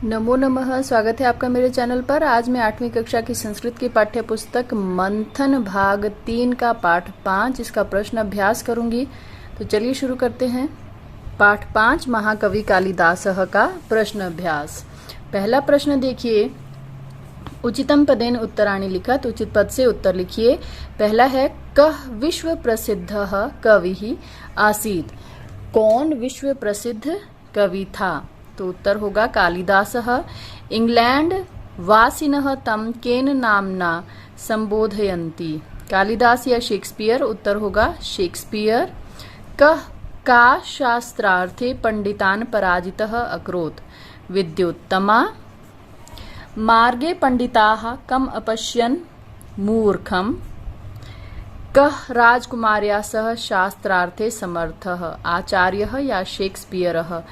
नमो नमः। स्वागत है आपका मेरे चैनल पर। आज मैं 8वीं कक्षा की संस्कृत की पाठ्य पुस्तक मंथन भाग 3 का पाठ 5 इसका प्रश्न अभ्यास करूंगी। तो चलिए शुरू करते हैं। पाठ 5 महाकवि कालिदासः का प्रश्न अभ्यास। पहला प्रश्न देखिए, उचितम पदेन उत्तराणि लिखत। उचित पद से उत्तर लिखिए। पहला है, कः विश्व प्रसिद्धः कविः आसीत्। कौन विश्व प्रसिद्ध कवि था? तो उत्तर होगा कालिदासः। इंग्लैंड वासिनः तं केन नामना संबोधयन्ति। कालिदास या शेक्सपियर? उत्तर होगा शेक्सपियर। कः का शास्त्रार्थे पंडितान् पराजितः अकरोत्। विद्योत्तमा। मार्गे पंडिताः कम् अपश्यन् मूर्खम्। कः राजकुमार्या सह शास्त्रार्थे समर्थः। आचार्यः या शेक्सपियरः?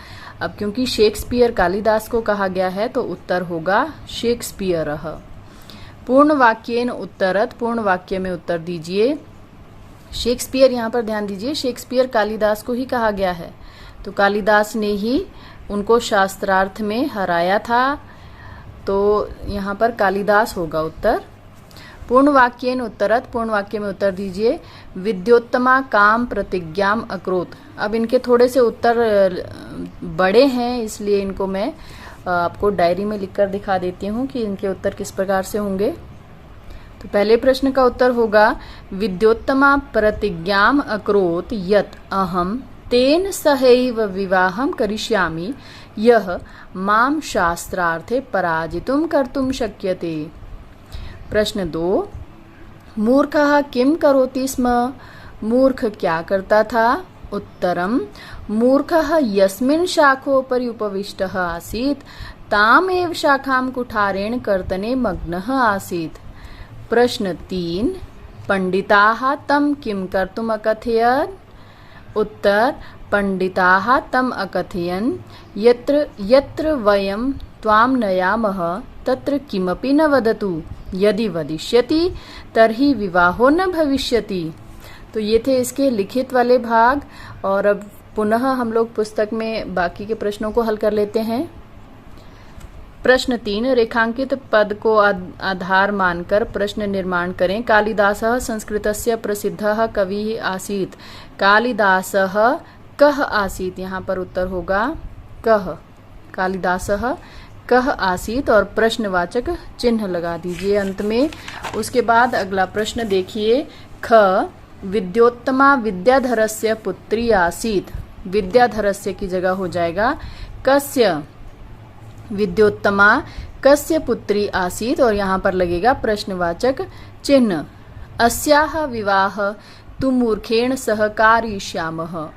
अब क्योंकि शेक्सपियर कालिदास को कहा गया है तो उत्तर होगा शेक्सपियरः। पूर्ण वाक्येन उत्तरत। पूर्ण वाक्य में उत्तर दीजिए। शेक्सपियर, यहाँ पर ध्यान दीजिए, शेक्सपियर कालिदास को ही कहा गया है, तो कालिदास ने ही उनको शास्त्रार्थ में हराया था, तो यहाँ पर कालिदास होगा उत्तर। पूर्ण वाक्येन उत्तरत। पूर्ण वाक्य में उत्तर दीजिए। विद्योत्तमा काम प्रतिज्ञाम अकरोत्। अब इनके थोड़े से उत्तर बड़े हैं, इसलिए इनको मैं आपको डायरी में लिखकर दिखा देती हूँ कि इनके उत्तर किस प्रकार से होंगे। तो पहले प्रश्न का उत्तर होगा, विद्योत्तमा प्रतिज्ञाम अकरोत् यत् अहम तेन सहैव विवाहं करिष्यामि यः मां शास्त्रार्थे पराजितुं कर्तुं शक्यते। प्रश्न 2, मूर्खः किं करोति स्म। मूर्ख क्या करता था? उत्तरम, मूर्खः यस्मिन् शाखोपरि उपविष्टः आसीत् तामेव शाखां कुठारेण कर्तने मग्नः आसीत्। प्रश्न 3, पंडिताः तं किं कर्तुम् अकथयन्। उत्तर, पंडिताः तम् अकथयन् यत्र यत्र वयं त्वां नयामः तत्र किमपि न वदतु। यदि वदिष्यति तर्हि विवाहो न भविष्यति। तो ये थे इसके लिखित वाले भाग, और अब पुनः हम लोग पुस्तक में बाकी के प्रश्नों को हल कर लेते हैं। प्रश्न 3, रेखांकित पद को आधार मानकर प्रश्न निर्माण करें। कालिदासः संस्कृतस्य प्रसिद्धः कविः आसीत्। कालिदासः कः आसीत्? यहाँ पर उत्तर होगा कः। कालिदासः कः आसीत् और प्रश्नवाचक चिन्ह लगा दीजिए अंत में। उसके बाद अगला प्रश्न देखिए, ख विद्योत्तमा विद्याधरस्य पुत्री आसीत्। विद्याधरस्य की जगह हो जाएगा कस्य। विद्योत्तमा कस्य पुत्री आसीत् और यहाँ पर लगेगा प्रश्नवाचक चिन्ह। अस्याः विवाह तु मूर्खेण सह कारयिष्यामः।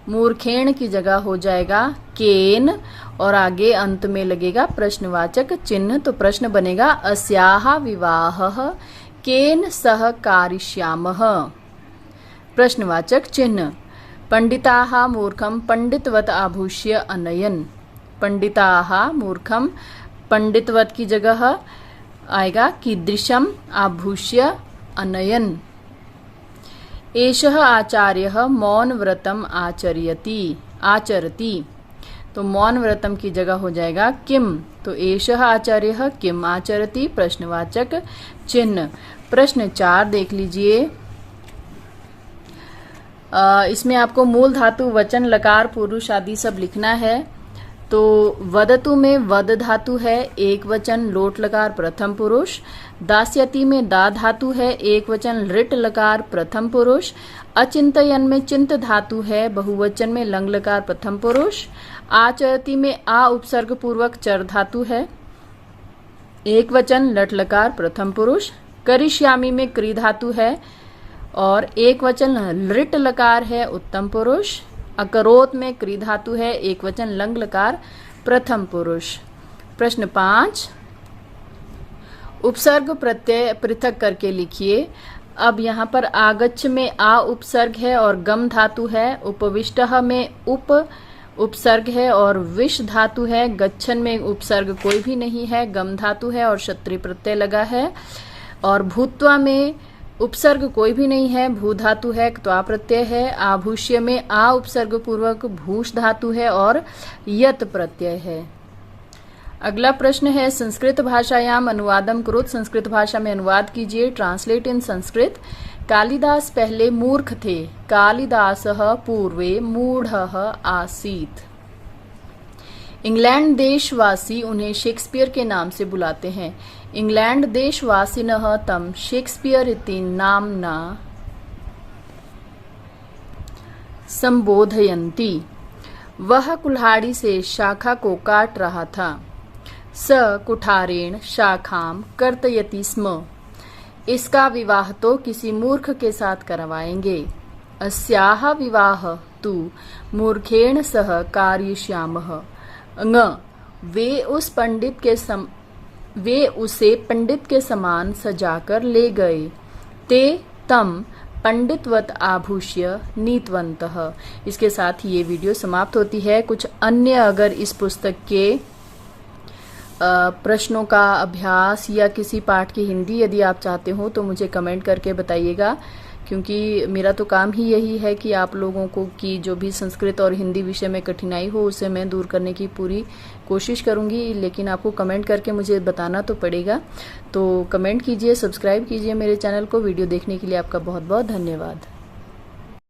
मूर्खेण की जगह हो जाएगा केन और आगे अंत में लगेगा प्रश्नवाचक चिन्ह। तो प्रश्न बनेगा, अस्याः विवाहः केन सह कारयिष्यामः। प्रश्नवाचक चिन्ह। पंडिताः मूर्खं पंडितवत् आभूष्य अनयन्। पंडिताः मूर्खं, पंडितवत् की जगह आएगा कीदृशम् आभूष्य अनयन्। एषः आचार्यः मौन व्रतम आचरति। तो मौन व्रतम की जगह हो जाएगा किम। तो एषः आचार्यः किम आचरति, प्रश्नवाचक चिन्ह। प्रश्न 4 देख लीजिए। इसमें आपको मूल धातु, वचन, लकार, पुरुष आदि सब लिखना है। तो वदतु में वद धातु है, एक वचन, लोट लकार प्रथम पुरुष। दास्यति में दा धातु है, एक वचन, लिट लकार प्रथम पुरुष। अचिंतयन में चिंत धातु है, बहुवचन में लंग लकार प्रथम पुरुष। आचरति में आ उपसर्ग पूर्वक चर धातु है, एक वचन, लट लकार प्रथम पुरुष। करिष्यामि में क्री धातु है और एक वचन, लिट लकार है उत्तम पुरुष। अकरोत में क्री धातु है, एक वचन, लंग लकार प्रथम पुरुष। प्रश्न 5, उपसर्ग प्रत्यय पृथक करके लिखिए। अब यहाँ पर आगच्छ में आ उपसर्ग है और गम धातु है। उपविष्टः में उप उपसर्ग है और विष धातु है। गच्छन में उपसर्ग कोई भी नहीं है, गम धातु है और क्षत्रिय प्रत्यय लगा है। और भूत्वा में उपसर्ग कोई भी नहीं है, भू धातु है, क्त्वा प्रत्यय है। आभूष्य में आ उपसर्ग पूर्वक भूष धातु है और यत प्रत्यय है। अगला प्रश्न है संस्कृत भाषायाम अनुवादम कुरुत, संस्कृत भाषा में अनुवाद कीजिए, ट्रांसलेट इन संस्कृत। कालिदास पहले मूर्ख थे, कालिदासः पूर्वे मूढ़ः आसीत्। इंग्लैंड देशवासी उन्हें शेक्सपियर के नाम से बुलाते हैं, इंग्लैंड देशवासिनः तं शेक्सपियर इति नाम्ना संबोधयन्ति। वह कुल्हाड़ी से शाखा को काट रहा था, स कुठारेण शाखाम कर्तयति स्म। इसका विवाह तो किसी मूर्ख के साथ करवाएंगे, अस्याह विवाह तु मूर्खेण सह कारयिष्यामः। वे उसे पंडित के समान सजाकर ले गए, ते तम पंडितवत आभूष्य नीतवन्तः। इसके साथ ही ये वीडियो समाप्त होती है। कुछ अन्य अगर इस पुस्तक के प्रश्नों का अभ्यास या किसी पाठ की हिंदी यदि आप चाहते हो तो मुझे कमेंट करके बताइएगा, क्योंकि मेरा तो काम ही यही है कि आप लोगों को की जो भी संस्कृत और हिंदी विषय में कठिनाई हो उसे मैं दूर करने की पूरी कोशिश करूंगी, लेकिन आपको कमेंट करके मुझे बताना तो पड़ेगा। तो कमेंट कीजिए, सब्सक्राइब कीजिए मेरे चैनल को। वीडियो देखने के लिए आपका बहुत बहुत धन्यवाद।